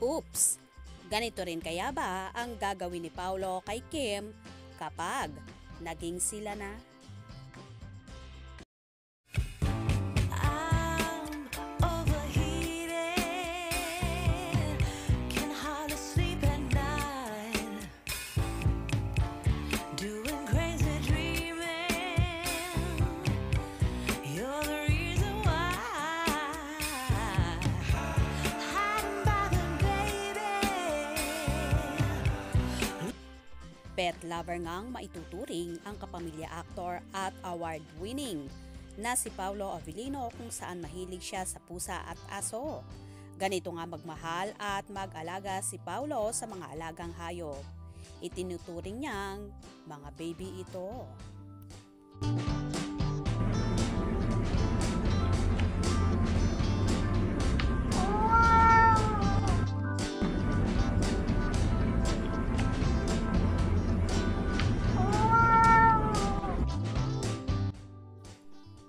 Oops! Ganito rin kaya ba ang gagawin ni Paolo kay Kim kapag naging sila na? Pet lover ngang maituturing ang kapamilya actor at award-winning na si Paolo Avellino kung saan mahilig siya sa pusa at aso. Ganito nga magmahal at mag-alaga si Paolo sa mga alagang hayop. Itinuturing niyang mga baby ito.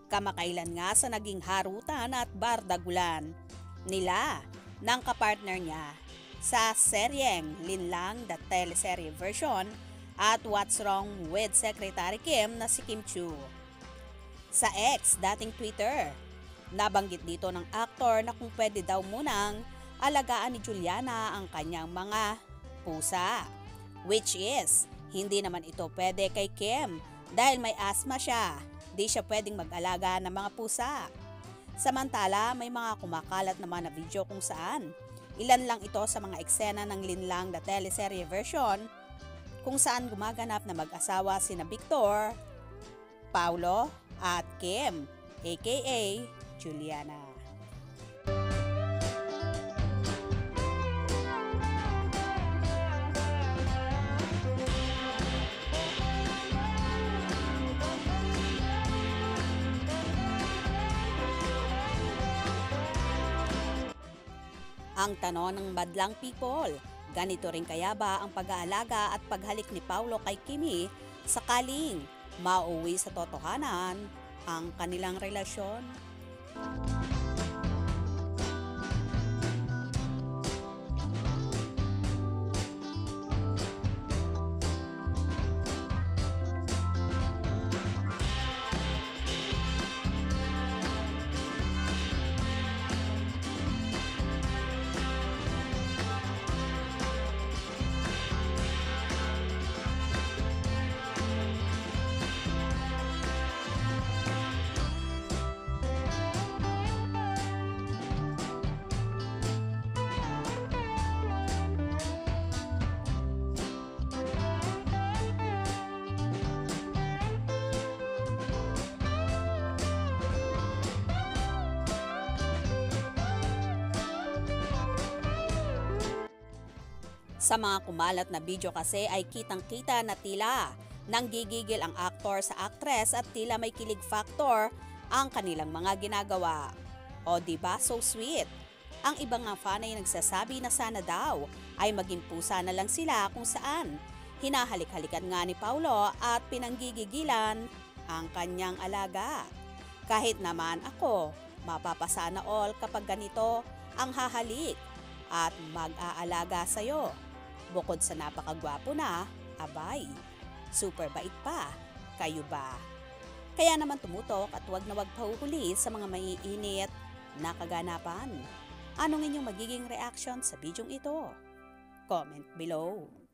Kamakailan nga sa naging harutan at bardagulan nila ng kapartner niya sa seryeng Linlang the teleserye version at What's Wrong with Secretary Kim na si Kim Chiu. Sa X, dating Twitter, nabanggit dito ng aktor na kung pwede daw munang alagaan ni Juliana ang kanyang mga pusa. Which is, hindi naman ito pwede kay Kim dahil may asthma siya. Di siya pwedeng mag-alaga ng mga pusa. Samantala, may mga kumakalat naman na video kung saan ilan lang ito sa mga eksena ng Linlang the teleserye version kung saan gumaganap na mag-asawa sina Victor, Paolo at Kim aka Juliana. Ang tanong ng madlang people, ganito rin kaya ba ang pag-aalaga at paghalik ni Paolo kay Kimi sakaling mauwi sa totohanan ang kanilang relasyon? Sa mga kumalat na video kasi ay kitang-kita na tila nanggigigil ang aktor sa aktres at tila may kilig factor ang kanilang mga ginagawa. O diba, so sweet? Ang ibang nga fan ay nagsasabi na sana daw ay maging pusa na lang sila kung saan hinahalik-halikan nga ni Paolo at pinanggigigilan ang kanyang alaga. Kahit naman ako, mapapasana all kapag ganito ang hahalik at mag-aalaga sa'yo. Bukod sa napakagwapo na, abay, super bait pa, kayo ba? Kaya naman tumutok at huwag na huwag pahuhuli sa mga maiinit na kaganapan. Anong inyong magiging reaction sa bidyong ito? Comment below.